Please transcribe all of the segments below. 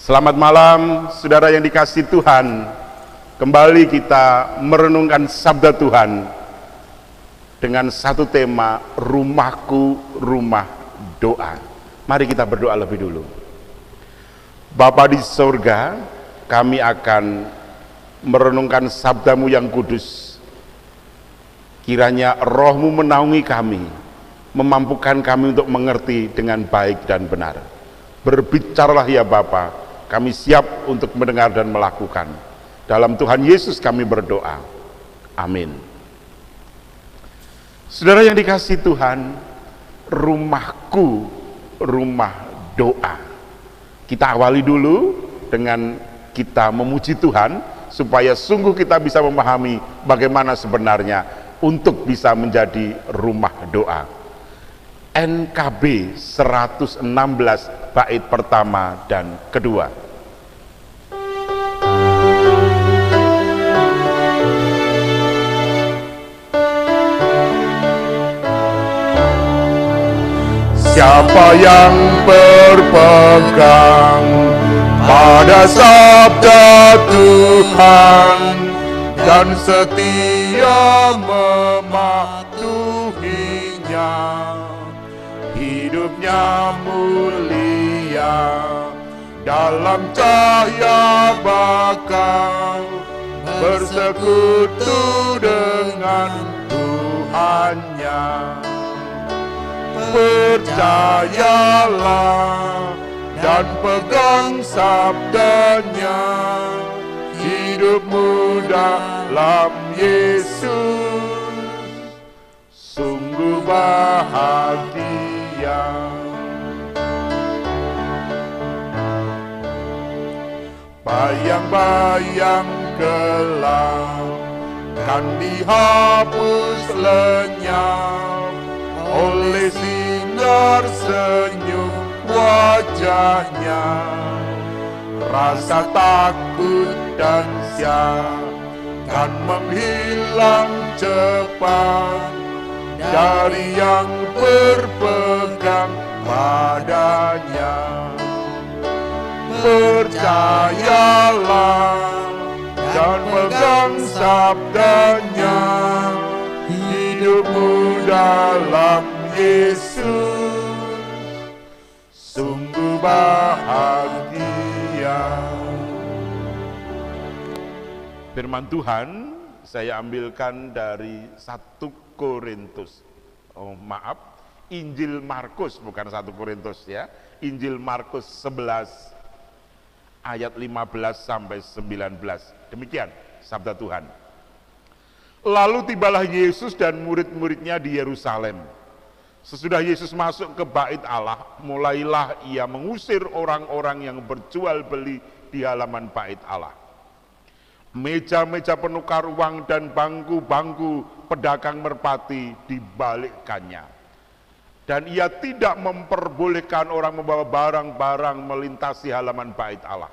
Selamat malam, saudara yang dikasihi Tuhan. Kembali kita merenungkan sabda Tuhan dengan satu tema, rumahku rumah doa. Mari kita berdoa lebih dulu. Bapa di surga, kami akan merenungkan sabdamu yang kudus. Kiranya rohmu menaungi kami, memampukan kami untuk mengerti dengan baik dan benar. Berbicaralah ya Bapa, kami siap untuk mendengar dan melakukan. Dalam Tuhan Yesus kami berdoa. Amin. Saudara yang dikasihi Tuhan, rumahku rumah doa. Kita awali dulu dengan kita memuji Tuhan, supaya sungguh kita bisa memahami bagaimana sebenarnya untuk bisa menjadi rumah doa. NKB 116 bait pertama dan kedua. Siapa yang berpegang pada sabda Tuhan dan setia mematuhinya, hidupnya mulia dalam cahaya bakal bersekutu dengan Tuhannya. Percayalah dan pegang sabdanya, hidupmu dalam Yesus sungguh bahagia. Bayang-bayang gelap kan dihapus lenyap oleh sinar senyum wajahnya. Rasa takut dan siap kan menghilang cepat dari yang berpegang padanya. Percayalah dan pegang sabdanya, hidupmu dalam Yesus sungguh bahagia. Firman Tuhan saya ambilkan dari 1 Korintus. Injil Markus, bukan 1 Korintus ya. Injil Markus 11 ayat 15 sampai 19. Demikian sabda Tuhan. Lalu tibalah Yesus dan murid-muridnya di Yerusalem. Sesudah Yesus masuk ke bait Allah, mulailah ia mengusir orang-orang yang berjual beli di halaman bait Allah. Meja-meja penukar uang dan bangku-bangku pedagang merpati dibalikkannya. Dan ia tidak memperbolehkan orang membawa barang-barang melintasi halaman bait Allah.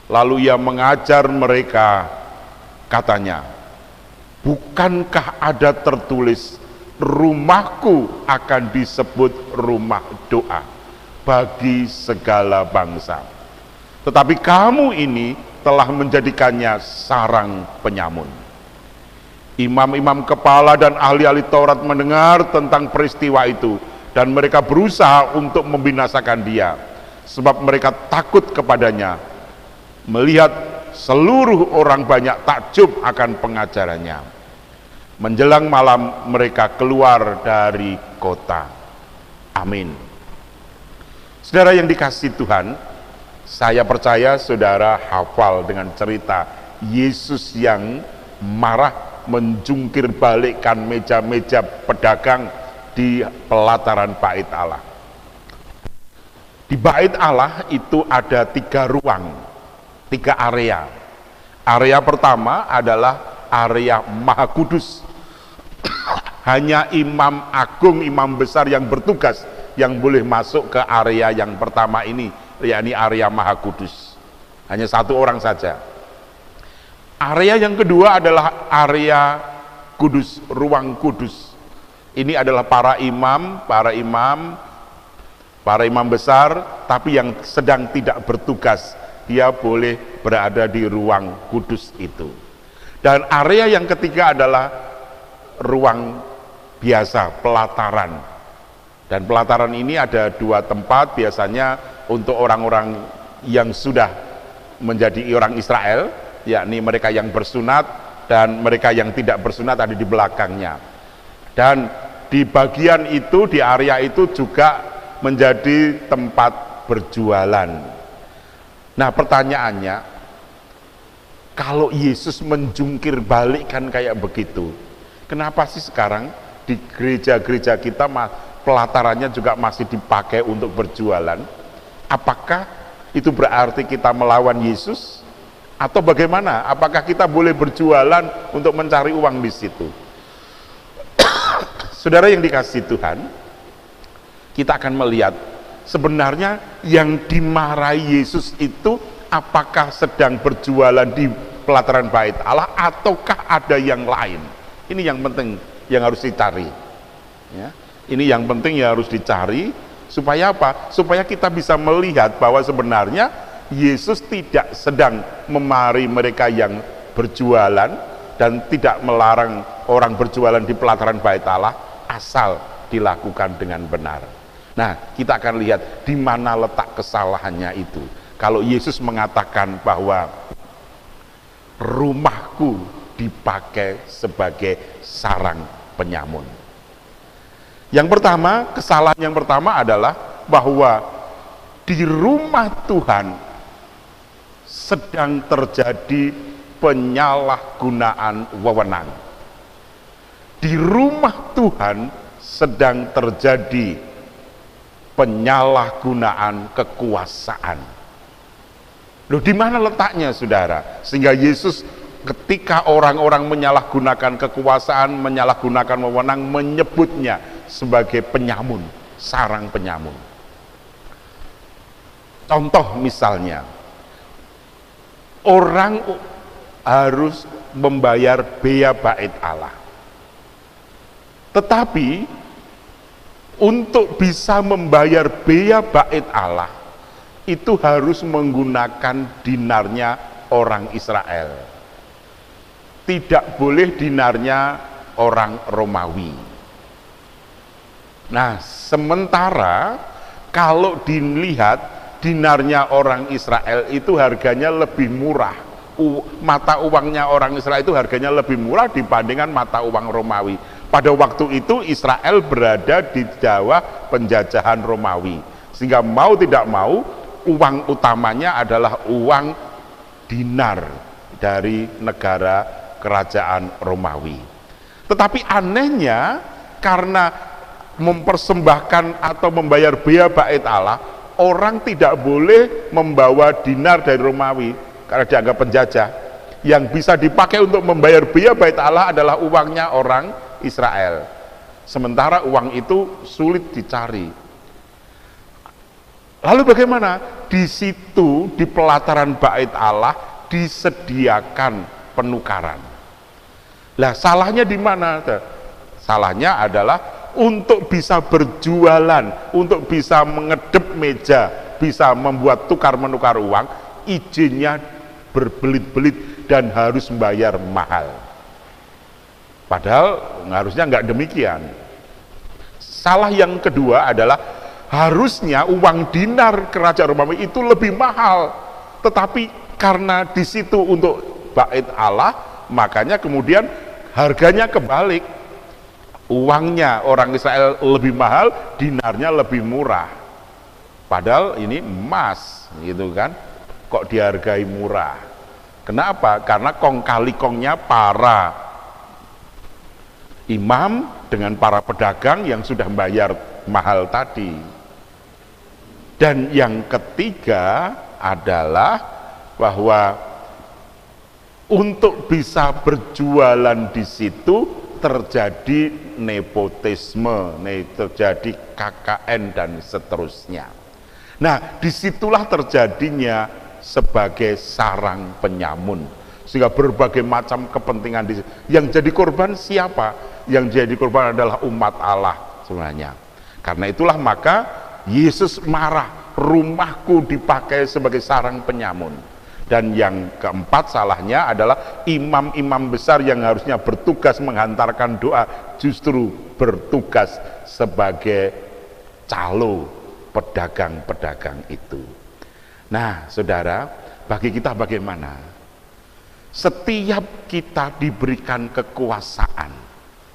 Lalu ia mengajar mereka, katanya, bukankah ada tertulis, rumahku akan disebut rumah doa bagi segala bangsa. Tetapi kamu ini telah menjadikannya sarang penyamun. Imam-imam kepala dan ahli-ahli Taurat mendengar tentang peristiwa itu, dan mereka berusaha untuk membinasakan dia, sebab mereka takut kepadanya, melihat seluruh orang banyak takjub akan pengajarannya. Menjelang malam mereka keluar dari kota. Amin. Saudara yang dikasihi Tuhan, saya percaya saudara hafal dengan cerita Yesus yang marah menjungkir balikkan meja-meja pedagang di pelataran bait Allah. Di bait Allah itu ada 3 ruang, 3 area. Area pertama adalah area Maha Kudus. Hanya imam agung, imam besar yang bertugas yang boleh masuk ke area yang pertama ini, yakni area Maha Kudus. Hanya 1 orang saja. Area yang kedua adalah area kudus, ruang kudus. Ini adalah para imam para imam besar, tapi yang sedang tidak bertugas, dia boleh berada di ruang kudus itu. Dan area yang ketiga adalah ruang biasa, pelataran. Dan pelataran ini ada dua tempat, biasanya untuk orang-orang yang sudah menjadi orang Israel, yakni mereka yang bersunat dan mereka yang tidak bersunat ada di belakangnya. Dan di bagian itu, di area itu juga menjadi tempat berjualan. Nah, pertanyaannya, kalau Yesus menjungkir balik kan kayak begitu, kenapa sih sekarang di gereja-gereja kita pelatarannya juga masih dipakai untuk berjualan? Apakah itu berarti kita melawan Yesus? Atau bagaimana? Apakah kita boleh berjualan untuk mencari uang di situ? Saudara yang dikasihi Tuhan, kita akan melihat sebenarnya yang dimarahi Yesus itu apakah sedang berjualan di pelataran bait Allah ataukah ada yang lain. Ini yang penting yang harus dicari ya. Ini yang penting yang harus dicari, supaya apa? Supaya kita bisa melihat bahwa sebenarnya Yesus tidak sedang memarahi mereka yang berjualan dan tidak melarang orang berjualan di pelataran bait Allah asal dilakukan dengan benar. Nah, kita akan lihat di mana letak kesalahannya itu. Kalau Yesus mengatakan bahwa rumahku dipakai sebagai sarang penyamun. Yang pertama, kesalahan yang pertama adalah bahwa di rumah Tuhan sedang terjadi penyalahgunaan wewenang. Di rumah Tuhan sedang terjadi penyalahgunaan kekuasaan. Loh, di mana letaknya, saudara? Sehingga Yesus ketika orang-orang menyalahgunakan kekuasaan, menyalahgunakan wewenang, menyebutnya sebagai penyamun, sarang penyamun. Contoh misalnya, orang harus membayar bea bait Allah. Tetapi untuk bisa membayar bea bait Allah itu harus menggunakan dinarnya orang Israel. Tidak boleh dinarnya orang Romawi. Nah, sementara kalau dilihat dinarnya orang Israel itu harganya lebih murah. Mata uangnya orang Israel itu harganya lebih murah dibandingkan mata uang Romawi. Pada waktu itu Israel berada di bawah penjajahan Romawi, sehingga mau tidak mau uang utamanya adalah uang dinar dari negara kerajaan Romawi. Tetapi anehnya, karena mempersembahkan atau membayar bea bait Allah, orang tidak boleh membawa dinar dari Romawi karena dianggap penjajah. Yang bisa dipakai untuk membayar bea bait Allah adalah uangnya orang Israel. Sementara uang itu sulit dicari. Lalu bagaimana? Di situ, di pelataran bait Allah disediakan penukaran. Lah, salahnya di mana? Salahnya adalah untuk bisa berjualan, untuk bisa mengedep meja, bisa membuat tukar menukar uang, izinnya berbelit-belit dan harus membayar mahal. Padahal harusnya nggak demikian. Salah yang kedua adalah harusnya uang dinar kerajaan Romawi itu lebih mahal, tetapi karena di situ untuk bait Allah, makanya kemudian harganya kebalik. Uangnya orang Israel lebih mahal, dinarnya lebih murah. Padahal ini emas, gitu kan? Kok dihargai murah? Kenapa? Karena kong kali kongnya para imam dengan para pedagang yang sudah membayar mahal tadi. Dan yang ketiga adalah bahwa untuk bisa berjualan di situ terjadi nepotisme, terjadi KKN dan seterusnya. Nah, disitulah terjadinya sebagai sarang penyamun, sehingga berbagai macam kepentingan di situ. Yang jadi korban siapa? Yang jadi korban adalah umat Allah sebenarnya. Karena itulah maka Yesus marah, rumahku dipakai sebagai sarang penyamun. Dan yang keempat salahnya adalah imam-imam besar yang harusnya bertugas menghantarkan doa justru bertugas sebagai calo pedagang-pedagang itu. Nah, saudara, bagi kita bagaimana? Setiap kita diberikan kekuasaan,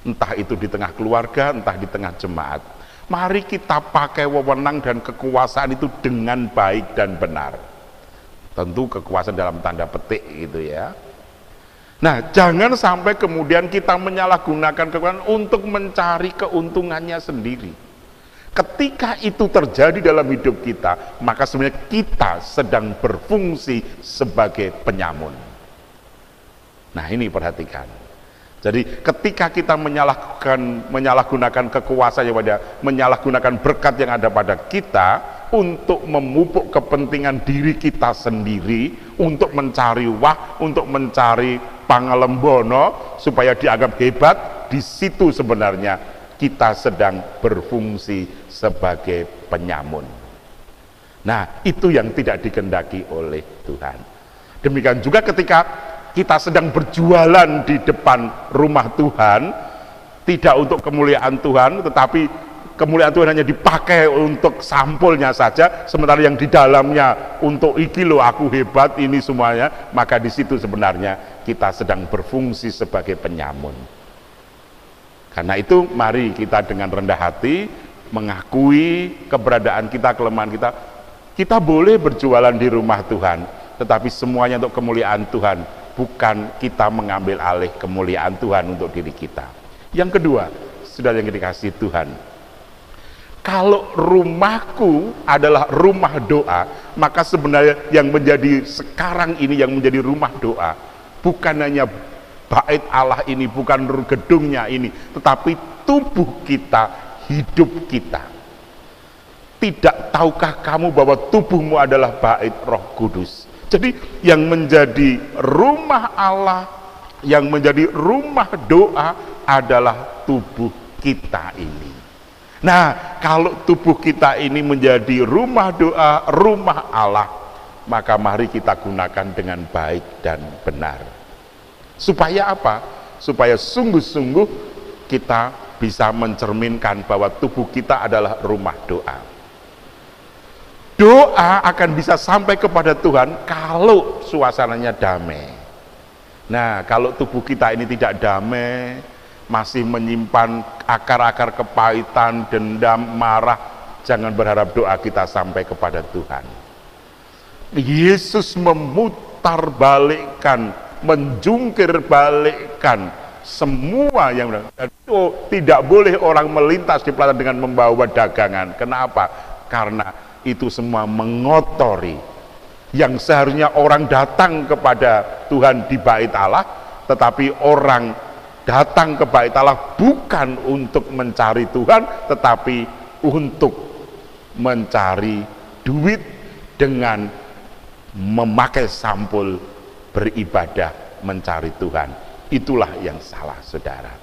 entah itu di tengah keluarga, entah di tengah jemaat, mari kita pakai wewenang dan kekuasaan itu dengan baik dan benar. Tentu kekuasaan dalam tanda petik gitu ya. Nah, jangan sampai kemudian kita menyalahgunakan kekuasaan untuk mencari keuntungannya sendiri. Ketika itu terjadi dalam hidup kita, maka sebenarnya kita sedang berfungsi sebagai penyamun. Nah, ini perhatikan. Jadi ketika kita menyalahgunakan kekuasaan yang ada, menyalahgunakan berkat yang ada pada kita untuk memupuk kepentingan diri kita sendiri, untuk mencari untuk mencari pangalembono supaya dianggap hebat, di situ sebenarnya kita sedang berfungsi sebagai penyamun. Nah, itu yang tidak dikehendaki oleh Tuhan. Demikian juga ketika kita sedang berjualan di depan rumah Tuhan, tidak untuk kemuliaan Tuhan, tetapi kemuliaan Tuhan hanya dipakai untuk sampulnya saja, sementara yang di dalamnya untuk iki loh aku hebat ini semuanya, maka di situ sebenarnya kita sedang berfungsi sebagai penyamun. Karena itu mari kita dengan rendah hati mengakui keberadaan kita, kelemahan kita. Kita boleh berjualan di rumah Tuhan, tetapi semuanya untuk kemuliaan Tuhan, bukan kita mengambil alih kemuliaan Tuhan untuk diri kita. Yang kedua, saudara yang dikasihi Tuhan, kalau rumahku adalah rumah doa, maka sebenarnya yang menjadi sekarang ini, yang menjadi rumah doa, bukan hanya bait Allah ini, bukan gedungnya ini, tetapi tubuh kita, hidup kita. Tidak tahukah kamu bahwa tubuhmu adalah bait Roh Kudus? Jadi yang menjadi rumah Allah, yang menjadi rumah doa adalah tubuh kita ini. Nah, kalau tubuh kita ini menjadi rumah doa, rumah Allah, maka mari kita gunakan dengan baik dan benar. Supaya apa? Supaya sungguh-sungguh kita bisa mencerminkan bahwa tubuh kita adalah rumah doa. Doa akan bisa sampai kepada Tuhan kalau suasananya damai. Nah, kalau tubuh kita ini tidak damai, masih menyimpan akar-akar kepahitan, dendam, marah, jangan berharap doa kita sampai kepada Tuhan. Yesus memutarbalikkan, menjungkir balikkan semua yang tidak boleh orang melintas di pelataran dengan membawa dagangan. Kenapa? Karena itu semua mengotori yang seharusnya orang datang kepada Tuhan di bait Allah, tetapi orang datang ke bait Allah bukan untuk mencari Tuhan, tetapi untuk mencari duit dengan memakai sampul beribadah mencari Tuhan. Itulah yang salah, saudara.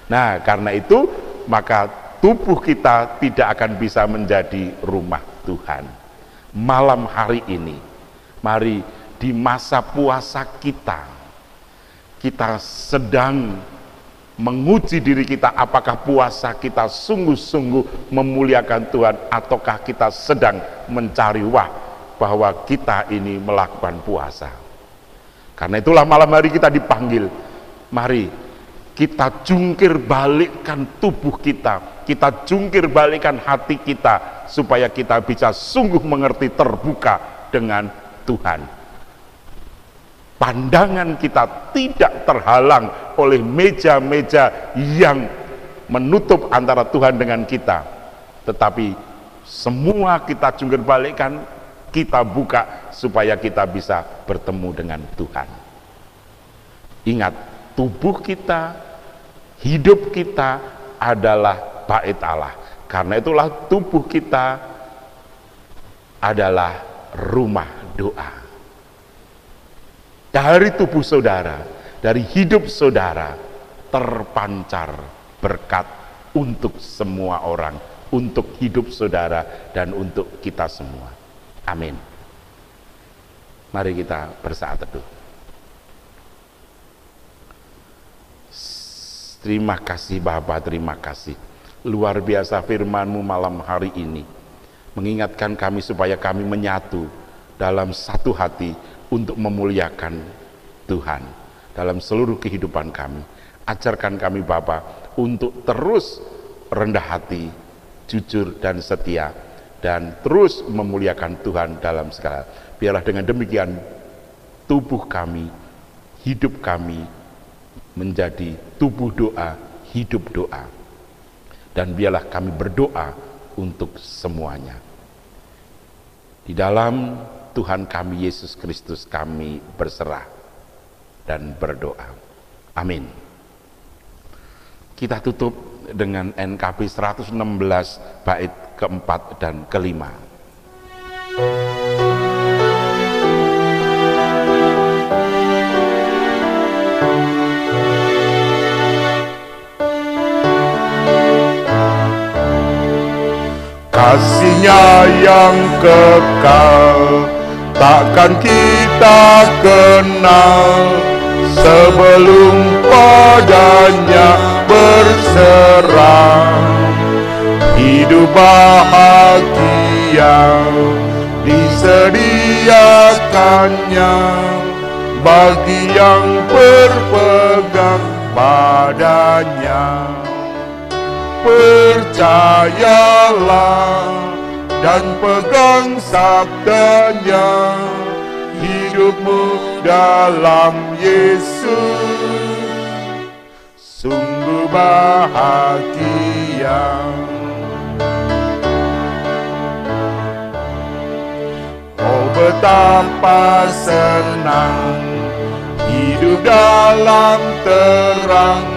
Nah, karena itu maka tubuh kita tidak akan bisa menjadi rumah Tuhan. Malam hari ini, mari di masa puasa kita sedang menguji diri kita, apakah puasa kita sungguh-sungguh memuliakan Tuhan, ataukah kita sedang mencari bahwa kita ini melakukan puasa. Karena itulah malam hari kita dipanggil, mari kita jungkir balikkan tubuh kita jungkir balikkan hati kita, supaya kita bisa sungguh mengerti, terbuka dengan Tuhan. Pandangan kita tidak terhalang oleh meja-meja yang menutup antara Tuhan dengan kita, tetapi semua kita jungkir balikkan, kita buka supaya kita bisa bertemu dengan Tuhan. Ingat, tubuh kita, hidup kita adalah bait Allah. Karena itulah tubuh kita adalah rumah doa. Dari tubuh saudara, dari hidup saudara, terpancar berkat untuk semua orang untuk hidup saudara dan untuk kita semua. Amin. Mari kita bersaat teduh. Terima kasih Bapa, terima kasih. Luar biasa firman-Mu malam hari ini. Mengingatkan kami supaya kami menyatu dalam satu hati untuk memuliakan Tuhan dalam seluruh kehidupan kami. Ajarkan kami Bapa untuk terus rendah hati, jujur dan setia, dan terus memuliakan Tuhan dalam segala. Biarlah dengan demikian tubuh kami, hidup kami menjadi tubuh doa, hidup doa. Dan biarlah kami berdoa untuk semuanya. Di dalam Tuhan kami Yesus Kristus kami berserah dan berdoa. Amin. Kita tutup dengan NKB 116 bait keempat dan kelima. Kasih-Nya yang kekal takkan kita kenal sebelum padanya berserah. Hidup bahagia disediakannya bagi yang berpegang padanya. Percayalah dan pegang sabdanya, hidupmu dalam Yesus sungguh bahagia. Oh betapa senang hidup dalam terang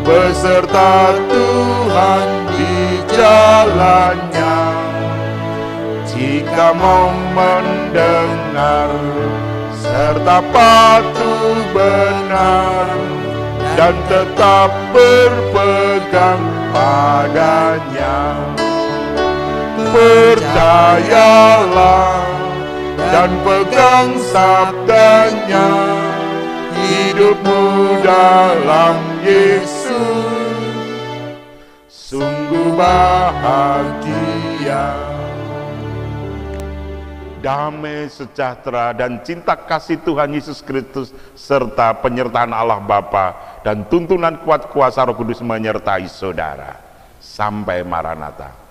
beserta Tuhan di jalannya. Jika mau mendengar serta patuh benar dan tetap berpegang padanya. Percayalah dan pegang sabdanya, hidupmu dalam Yesus sungguh bahagia. Damai sejahtera dan cinta kasih Tuhan Yesus Kristus serta penyertaan Allah Bapa dan tuntunan kuat kuasa Roh Kudus menyertai saudara. Sampai Maranatha.